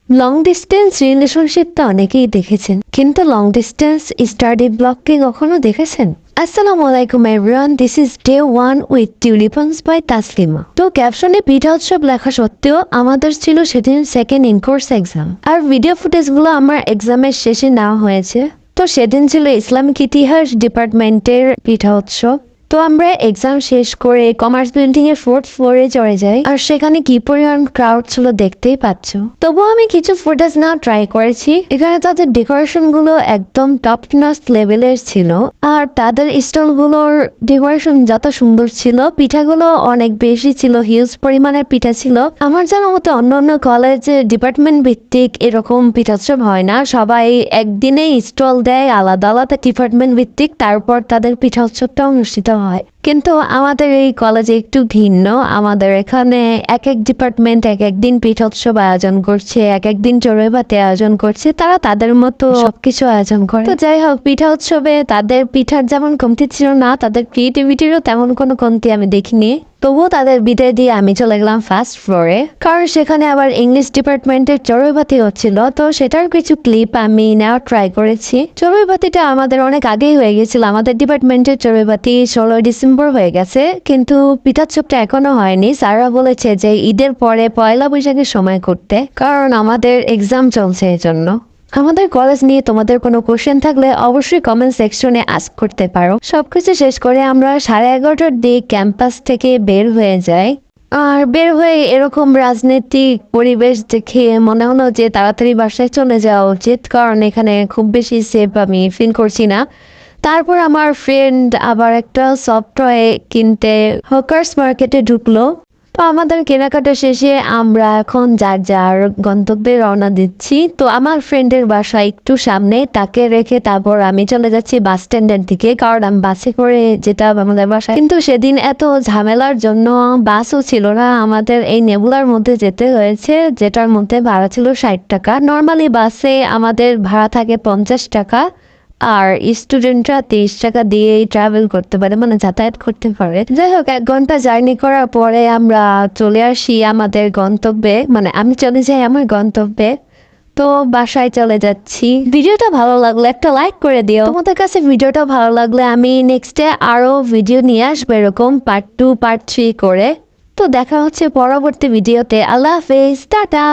Long distance relationship তো অনেকেই দেখেছেন, কিন্তু লং ডিস্টেন্স স্টাডি ব্লগ কি কখনো দেখেছেন? আসসালামু আলাইকুম everyone, this is day 1 with টিউলিপন্স বাই তাসলিমা। তো ক্যাপশনে পিঠা উৎসব লেখা সত্ত্বেও আমাদের ছিল সেদিন সেকেন্ড ইন কোর্স এক্সাম, আর ভিডিও ফুটেজগুলো আমার এক্সামের শেষে নেওয়া হয়েছে। তো সেদিন ছিল ইসলামিক ইতিহাস ডিপার্টমেন্টের পিঠা উৎসব। তো আমরা এক্সাম শেষ করে কমার্স বিল্ডিং এর 4th ফ্লোরে চলে যাই, আর সেখানে কি পরিমাণ ক্রাউড ছিল দেখতেই পাচ্ছ। তবুও আমি কিছু ফুটেজ না ট্রাই করেছি। এখানে তাদের ডেকোরেশন গুলো একদম টপ নচ লেভেলের ছিল, আর তাদের স্টল গুলোর ডেকোরেশন যত সুন্দর ছিল, পিঠাগুলো অনেক বেশি ছিল, হিউজ পরিমাণের পিঠা ছিল। আমার জানার মতো অন্য অন্য কলেজে ডিপার্টমেন্ট ভিত্তিক এরকম পিঠা উৎসব হয় না, সবাই একদিনেই স্টল দেয় আলাদা আলাদা ডিপার্টমেন্ট ভিত্তিক, তারপর তাদের পিঠা উৎসবটা অনুষ্ঠিত হয়। কিন্তু আমাদের এই কলেজে একটু ভিন্ন। আমাদের এখানে এক এক ডিপার্টমেন্ট এক একদিন পিঠা উৎসব আয়োজন করছে, এক একদিন চড়ুইভাতি আয়োজন করছে, তারা তাদের মতো সবকিছু আয়োজন করে। তো যাই হোক, পিঠা উৎসবে তাদের পিঠার যেমন কমতি ছিল না, তাদের ক্রিয়েটিভিটিরও তেমন কোনো কমতি আমি দেখিনি। তবুও তাদের বিদায় দিয়ে আমি চলে গেলাম ফার্স্ট ফ্লোরে, কারণ সেখানে আবার ইংলিশ ডিপার্টমেন্টের চড়ুইভাতি হচ্ছিল। তো সেটার কিছু ক্লিপ আমি নেওয়ার ট্রাই করেছি। চড়ুইভাতিটা আমাদের অনেক আগেই হয়ে গেছিল, আমাদের ডিপার্টমেন্টের চড়ুইভাতি 16 ডিসেম্বর হয়ে গেছে, কিন্তু পিঠাচ্ছপটা এখনো হয়নি। স্যাররা বলেছে যে ঈদের পরে পয়লা বৈশাখের সময় করতে, কারণ আমাদের এক্সাম চলছে এজন্য। আমাদের কলেজ নিয়ে তোমাদের কোনো কোশ্চেন থাকলে অবশ্যই কমেন্ট সেকশনে আস্ক করতে পারো। সবকিছু শেষ করে আমরা 11:30টার দিকে ক্যাম্পাস থেকে বের হয়ে যাই, আর বের হয়ে এরকম রাজনৈতিক পরিবেশ দেখে মনে হলো যে তাড়াতাড়ি বাসায় চলে যাওয়া উচিত, কারণ এখানে খুব বেশি সেফ আমি ফিল করছি না। তারপর আমার ফ্রেন্ড আবার একটা সফট টয় কিনতে হকার্স মার্কেটে ঢুকলো। তো আমাদের কেনাকাটা শেষে আমরা এখন যার যার গন্তব্যে রওনা দিচ্ছি। তো আমার ফ্রেন্ডের বাসা একটু সামনে, তাকে রেখে তারপর আমি চলে যাচ্ছি বাস স্ট্যান্ডের দিকে, কারণ আমি বাসে করে যেতে হবে আমাদের বাসায়। কিন্তু সেদিন এত ঝামেলার জন্য বাসও ছিল না, আমাদের এই নেবুলার মধ্যে যেতে হয়েছে, যেটার মধ্যে ভাড়া ছিল 60 টাকা। নর্মালি বাসে আমাদের ভাড়া থাকে 50 টাকা, আর স্টুডেন্টরা 30 টাকা দিয়েই ট্রাভেল করতে পারে, মানে যাতায়াত করতে পারে। যাই হোক, 1 ঘন্টা জার্নি করার পরে আমরা চলে আসি আমাদের গন্তব্যে, মানে আমি চলে যাই আমার গন্তব্যে। তো বাসায় চলে যাচ্ছি। ভিডিওটা ভালো লাগলে একটা লাইক করে দিও। তোমাদের কাছে ভিডিওটা ভালো লাগলে আমি নেক্সটে আরো ভিডিও নিয়ে আসবো, এরকম পার্ট 2 পার্ট 3 করে। তো দেখা হচ্ছে পরবর্তী ভিডিওতে। আল্লাহ হাফেজ, টাটা।